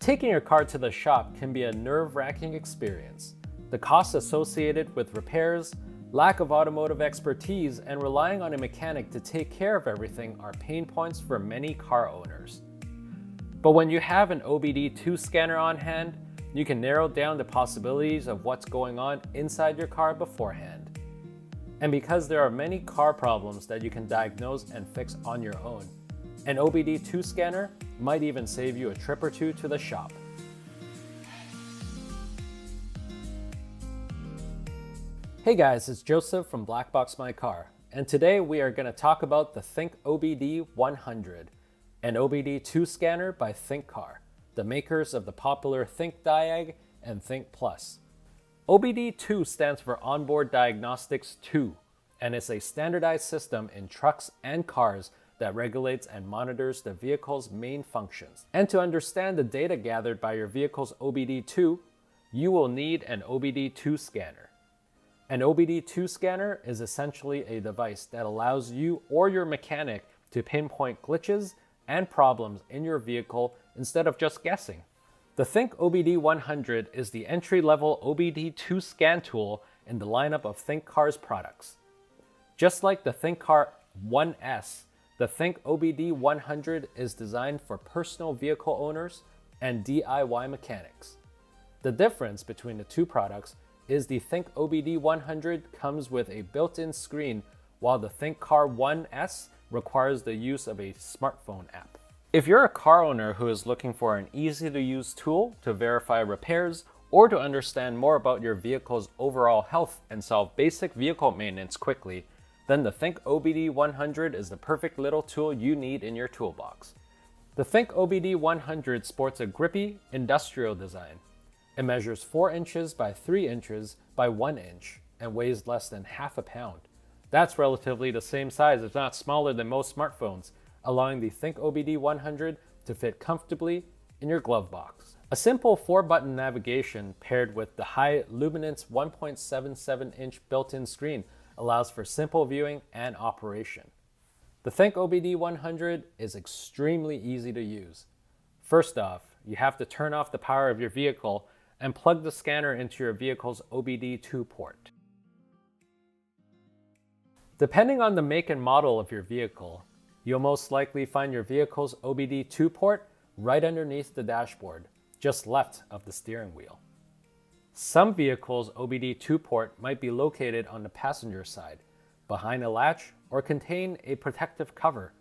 Taking your car to the shop can be a nerve-wracking experience. The costs associated with repairs, lack of automotive expertise, and relying on a mechanic to take care of everything are pain points for many car owners. But when you have an OBD2 scanner on hand, you can narrow down the possibilities of what's going on inside your car beforehand. And because there are many car problems that you can diagnose and fix on your own, an OBD2 scanner might even save you a trip or two to the shop. Hey guys, it's Joseph from Black Box My Car, and today we are going to talk about the ThinkOBD 100, an OBD2 scanner by ThinkCar, the makers of the popular ThinkDiag and ThinkPlus. OBD2 stands for Onboard Diagnostics 2, and is a standardized system in trucks and cars that regulates and monitors the vehicle's main functions. And to understand the data gathered by your vehicle's OBD2, you will need an OBD2 scanner. An OBD2 scanner is essentially a device that allows you or your mechanic to pinpoint glitches and problems in your vehicle instead of just guessing. The ThinkOBD 100 is the entry-level OBD2 scan tool in the lineup of ThinkCar's products. Just like the ThinkCar 1S, the ThinkOBD 100 is designed for personal vehicle owners and DIY mechanics. The difference between the two products is the ThinkOBD 100 comes with a built-in screen, while the ThinkCar 1S requires the use of a smartphone app. If you're a car owner who is looking for an easy-to-use tool to verify repairs or to understand more about your vehicle's overall health and solve basic vehicle maintenance quickly, then the ThinkOBD 100 is the perfect little tool you need in your toolbox. The ThinkOBD 100 sports a grippy, industrial design. It measures 4 inches by 3 inches by 1 inch and weighs less than half a pound. That's relatively the same size, if not smaller than most smartphones, allowing the ThinkOBD 100 to fit comfortably in your glove box. A simple 4-button navigation paired with the high luminance 1.77-inch built-in screen allows for simple viewing and operation. The ThinkOBD 100 is extremely easy to use. First off, you have to turn off the power of your vehicle and plug the scanner into your vehicle's OBD2 port. Depending on the make and model of your vehicle, you'll most likely find your vehicle's OBD2 port right underneath the dashboard, just left of the steering wheel. Some vehicles' OBD2 port might be located on the passenger side, behind a latch, or contain a protective cover.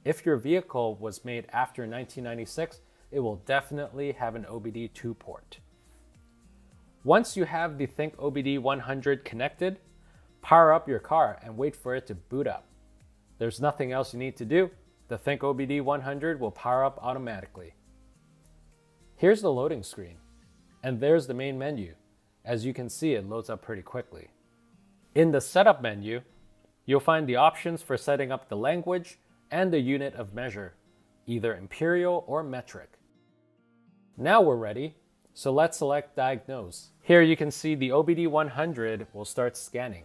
If your vehicle was made after 1996, it will definitely have an OBD2 port. Once you have the ThinkOBD 100 connected, power up your car and wait for it to boot up. There's nothing else you need to do. The ThinkOBD 100 will power up automatically. Here's the loading screen. And there's the main menu. As you can see, it loads up pretty quickly. In the setup menu, you'll find the options for setting up the language and the unit of measure, either imperial or metric. Now we're ready, so let's select Diagnose. Here you can see the OBD 100 will start scanning.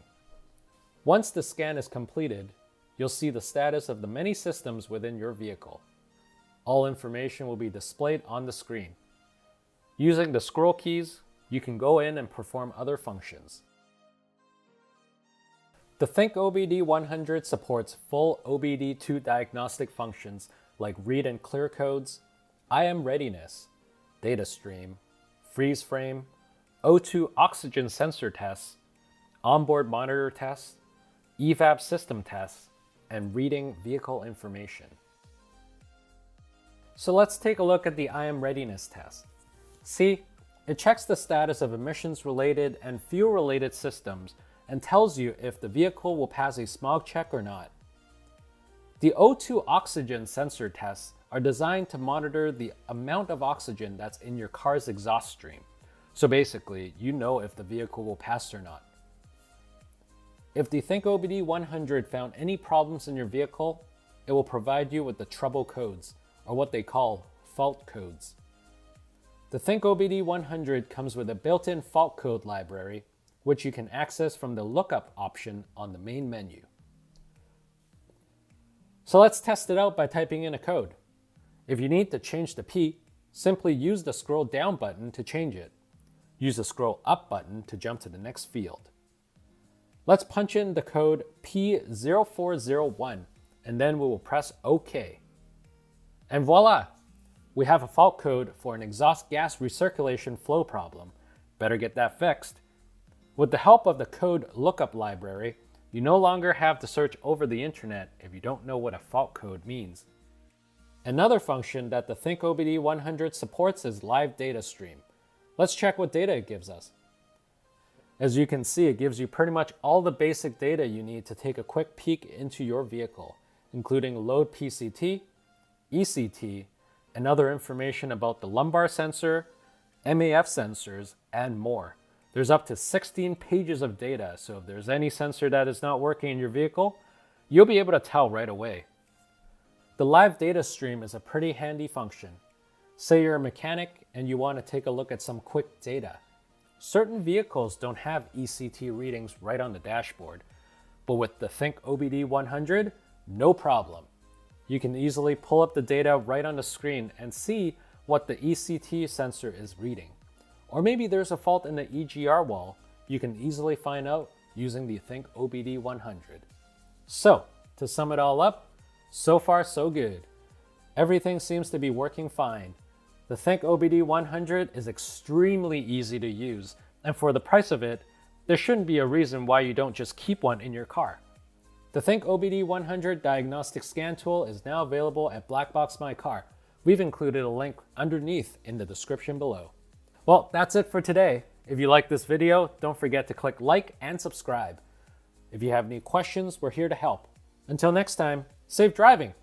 Once the scan is completed, you'll see the status of the many systems within your vehicle. All information will be displayed on the screen. Using the scroll keys, you can go in and perform other functions. The ThinkOBD 100 supports full OBD2 diagnostic functions like read and clear codes, IM readiness, data stream, freeze frame, O2 oxygen sensor tests, onboard monitor tests, evap system tests, and reading vehicle information. So let's take a look at the IM readiness test. See, it checks the status of emissions-related and fuel-related systems and tells you if the vehicle will pass a smog check or not. The O2 oxygen sensor tests are designed to monitor the amount of oxygen that's in your car's exhaust stream. So basically, you know if the vehicle will pass or not. If the ThinkOBD 100 found any problems in your vehicle, it will provide you with the trouble codes, or what they call fault codes. The ThinkOBD 100 comes with a built-in fault code library, which you can access from the lookup option on the main menu. So let's test it out by typing in a code. If you need to change the P, simply use the scroll down button to change it. Use the scroll up button to jump to the next field. Let's punch in the code P0401 and then we will press OK. And voila! We have a fault code for an exhaust gas recirculation flow problem. Better get that fixed. With the help of the code lookup library, you no longer have to search over the internet if you don't know what a fault code means. Another function that the ThinkOBD 100 supports is live data stream. Let's check what data it gives us. As you can see, it gives you pretty much all the basic data you need to take a quick peek into your vehicle, including load PCT, ECT, and other information about the lumbar sensor, MAF sensors, and more. There's up to 16 pages of data, so if there's any sensor that is not working in your vehicle, you'll be able to tell right away. The live data stream is a pretty handy function. Say you're a mechanic and you want to take a look at some quick data. Certain vehicles don't have ECT readings right on the dashboard, but with the ThinkOBD 100, no problem. You can easily pull up the data right on the screen and see what the ECT sensor is reading. Or maybe there's a fault in the EGR wall you can easily find out using the ThinkOBD 100. So, to sum it all up, so far so good. Everything seems to be working fine. The ThinkOBD 100 is extremely easy to use, and for the price of it, there shouldn't be a reason why you don't just keep one in your car. The ThinkOBD 100 diagnostic scan tool is now available at Blackbox My Car. We've included a link underneath in the description below. Well, that's it for today. If you like this video, don't forget to click like and subscribe. If you have any questions, we're here to help. Until next time, safe driving!